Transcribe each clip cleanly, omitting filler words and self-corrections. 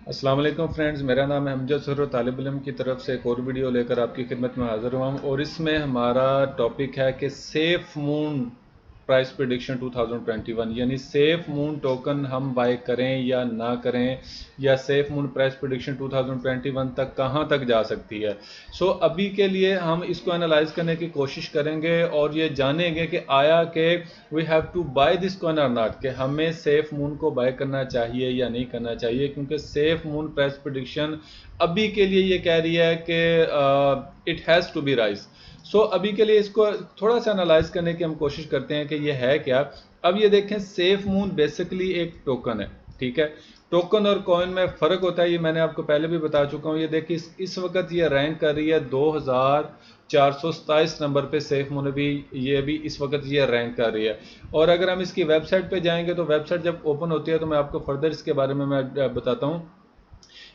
अस्सलाम वालेकुम फ्रेंड्स, मेरा नाम है हमजा सर। तालिब इल्म की तरफ से एक और वीडियो लेकर आपकी खिदमत में हाज़िर हुआ हूँ और इसमें हमारा टॉपिक है कि सेफ मून प्राइस प्रिडिक्शन 2021, यानी सेफ मून टोकन हम बाय करें या ना करें, या सेफ मून प्राइस प्रिडिक्शन 2021 तक कहाँ तक जा सकती है। सो अभी के लिए हम इसको एनालाइज करने की कोशिश करेंगे और ये जानेंगे कि आया कि we have to buy this coin और नॉट, कि हमें सेफ मून को बाय करना चाहिए या नहीं करना चाहिए, क्योंकि सेफ मून प्राइस प्रिडिक्शन अभी के लिए ये कह रही है कि it has to be rise. सो अभी के लिए इसको थोड़ा सा एनालाइज करने की हम कोशिश करते हैं कि ये है क्या। अब ये देखें, सेफ मून बेसिकली एक टोकन है, ठीक है। टोकन और कॉइन में फ़र्क होता है, ये मैंने आपको पहले भी बता चुका हूँ। ये देखिए, इस वक्त ये रैंक कर रही है 2427 नंबर पे सेफ मून भी, ये भी इस वक्त ये रैंक कर रही है। और अगर हम इसकी वेबसाइट पे जाएंगे तो वेबसाइट जब ओपन होती है तो मैं आपको फर्दर इसके बारे में मैं बताता हूँ।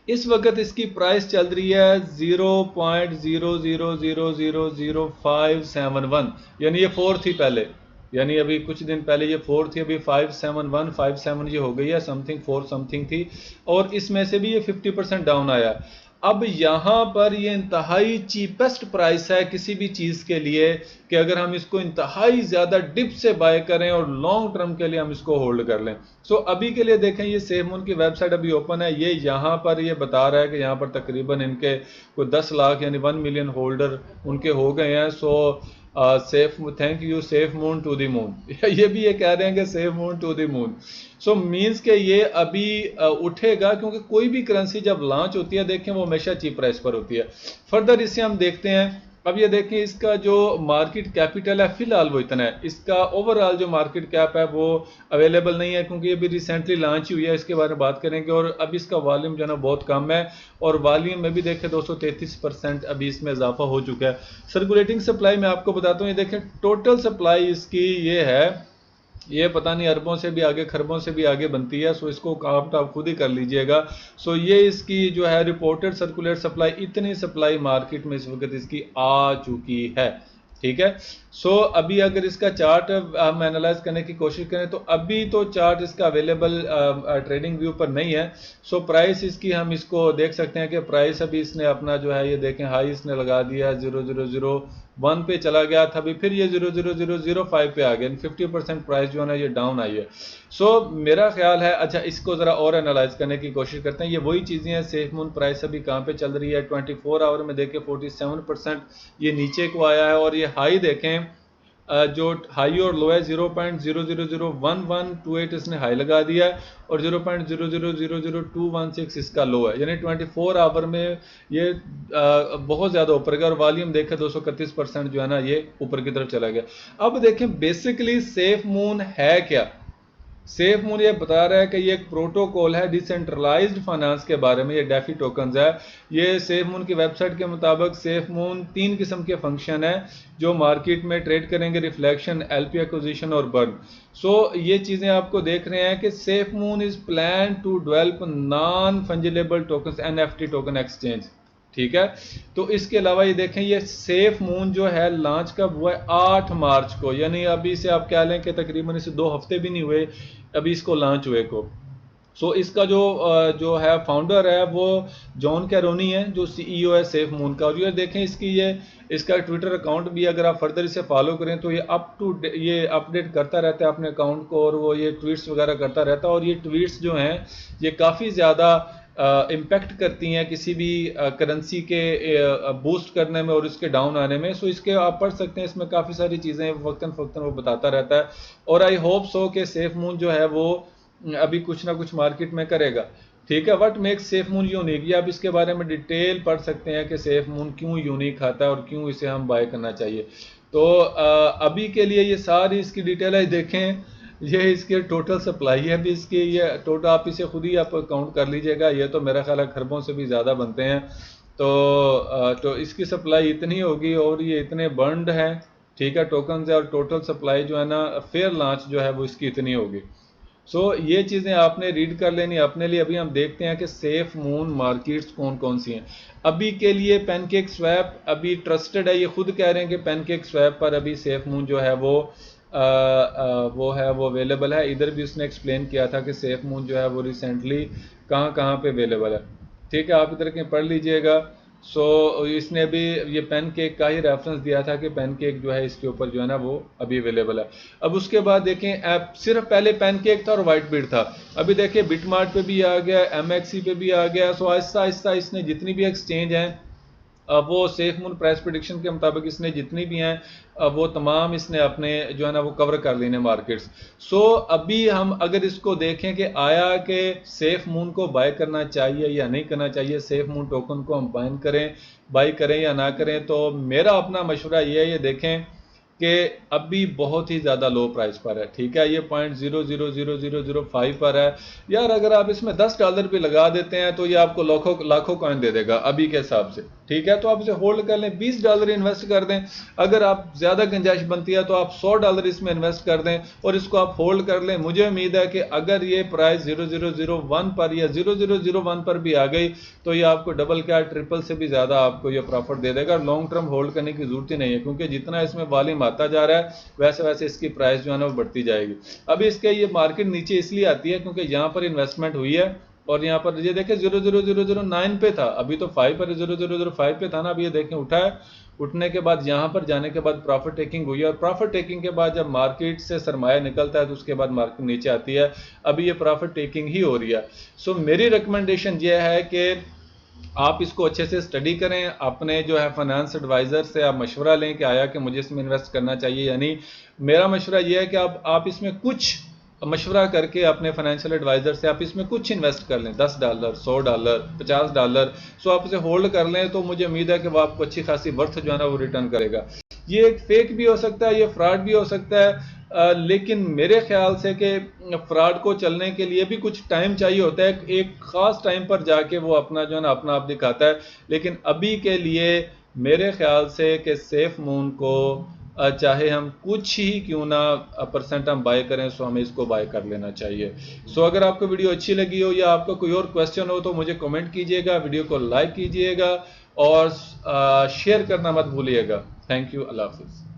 इस वक्त इसकी प्राइस चल रही है 0.00000571, यानी ये 4 थी पहले, यानी अभी कुछ दिन पहले ये 4 थी, अभी 57157 ये हो गई है, समथिंग 4 समथिंग थी, और इसमें से भी ये 50% डाउन आया। अब यहाँ पर ये इंतहाई चीपेस्ट प्राइस है किसी भी चीज़ के लिए, कि अगर हम इसको इंतहाई ज़्यादा डिप से बाय करें और लॉन्ग टर्म के लिए हम इसको होल्ड कर लें। सो अभी के लिए देखें, ये सेफ मून की वेबसाइट अभी ओपन है। ये यहाँ पर ये बता रहा है कि यहाँ पर तकरीबन इनके कोई 10 लाख यानी 1 मिलियन होल्डर उनके हो गए हैं। So safe, thank you safe moon to the moon. ये भी ये कह रहे हैं कि safe moon to the moon. So means के ये अभी उठेगा, क्योंकि कोई भी करेंसी जब लॉन्च होती है देखें वो हमेशा चीप प्राइस पर होती है। फर्दर इससे हम देखते हैं। अब ये देखें, इसका जो मार्केट कैपिटल है फिलहाल वो इतना है। इसका ओवरऑल जो मार्केट कैप है वो अवेलेबल नहीं है, क्योंकि ये भी रिसेंटली लॉन्च हुई है, इसके बारे में बात करेंगे। और अब इसका वॉल्यूम जो है ना बहुत कम है, और वॉल्यूम में भी देखें 233% अभी इसमें इजाफा हो चुका है। सर्कुलेटिंग सप्लाई मैं आपको बताता हूँ, ये देखें टोटल सप्लाई इसकी ये है, ये पता नहीं अरबों से भी आगे खरबों से भी आगे बनती है। सो इसको काउंट आप खुद ही कर लीजिएगा। सो ये इसकी जो है रिपोर्टेड सर्कुलेट सप्लाई, इतनी सप्लाई मार्केट में इस वक्त इसकी आ चुकी है, ठीक है। सो अभी अगर इसका चार्ट हम एनालाइज करने की कोशिश करें तो अभी तो चार्ट इसका अवेलेबल ट्रेडिंग व्यू पर नहीं है। सो प्राइस इसकी हम इसको देख सकते हैं कि प्राइस अभी इसने अपना जो है ये देखें हाई इसने लगा दिया 0001 पे चला गया था, अभी फिर ये 00005 पे आ गया, 50% प्राइस जो है ना ये डाउन आई है। सो मेरा ख्याल है, अच्छा इसको ज़रा और एनालाइज करने की कोशिश करते हैं। ये वही चीज़ें हैं, सेफ मून प्राइस अभी कहाँ पे चल रही है, 24 आवर में देखें 47% ये नीचे को आया है, और ये हाई देखें जो हाई और लो है 0.000128 इसने हाई लगा दिया है, और 0.000216 इसका लो है, यानी 24 आवर में ये बहुत ज़्यादा ऊपर गया। और वॉल्यूम देखें 231% जो है ना ये ऊपर की तरफ चला गया। अब देखें बेसिकली सेफ मून है क्या। सेफ मून ये बता रहा है कि ये एक प्रोटोकॉल है डिसेंट्रलाइज्ड फाइनेंस के बारे में, ये डेफी टोकन्स है। ये सेफ मून की वेबसाइट के मुताबिक सेफ मून 3 किस्म के फंक्शन है जो मार्केट में ट्रेड करेंगे, रिफ्लेक्शन, एलपी एक्विजिशन और बर्न। सो ये चीज़ें आपको देख रहे हैं कि safe moon is plan to develop non fungible tokens, NFT token exchange, ठीक है। तो इसके अलावा ये देखें, ये सेफ मून जो है लॉन्च कब हुआ है, 8 मार्च को, यानी अभी से आप क्या लें कि तकरीबन इसे 2 हफ्ते भी नहीं हुए अभी इसको लॉन्च हुए को। सो इसका जो है फाउंडर है वो जॉन कैरोनी है, जो सीईओ है सेफ मून का। और ये देखें इसकी ये इसका ट्विटर अकाउंट भी अगर आप फर्दर इसे फॉलो करें तो ये ये अपडेट करता रहता है अपने अकाउंट को, और वो ये ट्वीट्स वगैरह करता रहता है। और ये ट्वीट्स जो हैं ये काफ़ी ज़्यादा इम्पैक्ट करती हैं किसी भी करेंसी के बूस्ट करने में और इसके डाउन आने में। सो इसके आप पढ़ सकते हैं, इसमें काफ़ी सारी चीज़ें वक्तन फ़वक्तन वो बताता रहता है। और आई होप सो कि सेफ मून जो है वो अभी कुछ ना कुछ मार्केट में करेगा, ठीक है। What makes safe moon unique, ये आप इसके बारे में डिटेल पढ़ सकते हैं कि सेफ मून क्यों यूनिक आता है और क्यों इसे हम बाय करना चाहिए। तो अभी के लिए ये सारी इसकी डिटेल है, देखें ये इसकी टोटल सप्लाई है अभी इसकी, ये टोटल आप इसे खुद ही आप काउंट कर लीजिएगा, ये तो मेरा ख्याल है खरबों से भी ज़्यादा बनते हैं। तो इसकी सप्लाई इतनी होगी और ये इतने बर्नड हैं, ठीक है, टोकन है। और टोटल सप्लाई जो है ना फेयर लॉन्च जो है वो इसकी इतनी होगी। सो ये चीज़ें आपने रीड कर लेनी अपने लिए। अभी हम देखते हैं कि सेफ मून मार्केट्स कौन कौन सी हैं। अभी के लिए पैनकेक स्वैप अभी ट्रस्टेड है, ये खुद कह रहे हैं कि पैनकेक स्वैप पर अभी सेफ मून जो है वो वो है वो अवेलेबल है। इधर भी उसने एक्सप्लेन किया था कि सेफ मून जो है वो रिसेंटली कहाँ कहाँ पे अवेलेबल है। ठीक है, आप इधर के पढ़ लीजिएगा। इसने अभी ये पेन केक का ही रेफरेंस दिया था कि पेन केक जो है इसके ऊपर जो है ना वो अभी अवेलेबल है। अब उसके बाद देखें ऐप, सिर्फ पहले पेन केक था और वाइट बीट था, अभी देखिए बिटमार्ट पे भी आ गया, एमएक्सी पे भी आ गया। सो आहिस्ता आहिस्ता इसने जितनी भी एक्सचेंज हैं वो सेफ मून प्राइस प्रिडिक्शन के मुताबिक इसने जितनी भी हैं वो तमाम इसने अपने जो है ना वो कवर कर लेने मार्केट्स। अभी हम अगर इसको देखें कि आया कि सेफ मून को बाय करना चाहिए या नहीं करना चाहिए, सेफ मून टोकन को हम बाय करें या ना करें, तो मेरा अपना मशवरा ये है, ये देखें कि अभी बहुत ही ज़्यादा लो प्राइस पर है। ठीक है, ये $0.00005 पर है यार। अगर आप इसमें $10 भी लगा देते हैं तो ये आपको लाखों लाखों कॉइन दे देगा अभी के हिसाब से। ठीक है, तो आप इसे होल्ड कर लें, $20 इन्वेस्ट कर दें। अगर आप ज़्यादा गुंजाइश बनती है तो आप $100 इसमें इन्वेस्ट कर दें और इसको आप होल्ड कर लें। मुझे उम्मीद है कि अगर ये प्राइस 0001 पर या 0001 पर भी आ गई तो ये आपको डबल क्या ट्रिपल से भी ज़्यादा आपको ये प्रॉफिट दे देगा। लॉन्ग टर्म होल्ड करने की जरूरत ही नहीं है, क्योंकि जितना इसमें वॉल्यूम आता जा रहा है वैसे वैसे इसकी प्राइस जो है ना वो बढ़ती जाएगी। अभी इसके ये मार्केट नीचे इसलिए आती है क्योंकि यहाँ पर इन्वेस्टमेंट हुई है और यहाँ पर ये देखें 00009 पे था, अभी तो 5 पर 0005 पे था ना। अभी ये देखें उठा है, उठने के बाद यहाँ पर जाने के बाद प्रॉफिट टेकिंग हुई है और प्रॉफिट टेकिंग के बाद जब मार्केट से सरमाया निकलता है तो उसके बाद मार्केट नीचे आती है। अभी ये प्रॉफिट टेकिंग ही हो रही है। मेरी रिकमेंडेशन ये है कि आप इसको अच्छे से स्टडी करें, अपने जो है फाइनेंस एडवाइज़र से आप मशवरा लें कि आया कि मुझे इसमें इन्वेस्ट करना चाहिए या नहीं। मेरा मशवरा यह है कि आप इसमें कुछ मशवरा करके अपने फाइनेंशियल एडवाइज़र से आप इसमें कुछ इन्वेस्ट कर लें, $10, $100, $50। आप इसे होल्ड कर लें तो मुझे उम्मीद है कि वो आपको अच्छी खासी वर्थ जो है ना वो रिटर्न करेगा। ये एक फेक भी हो सकता है, ये फ्रॉड भी हो सकता है, लेकिन मेरे ख्याल से कि फ्रॉड को चलने के लिए भी कुछ टाइम चाहिए होता है, एक ख़ास टाइम पर जाके वो अपना जो है ना अपना आप दिखाता है। लेकिन अभी के लिए मेरे ख्याल से कि सेफ मून को चाहे हम कुछ ही क्यों ना परसेंट हम बाय करें, हमें इसको बाय कर लेना चाहिए। अगर आपको वीडियो अच्छी लगी हो या आपका कोई और क्वेश्चन हो तो मुझे कमेंट कीजिएगा, वीडियो को लाइक कीजिएगा और शेयर करना मत भूलिएगा। थैंक यू, अल्लाह हाफिज़।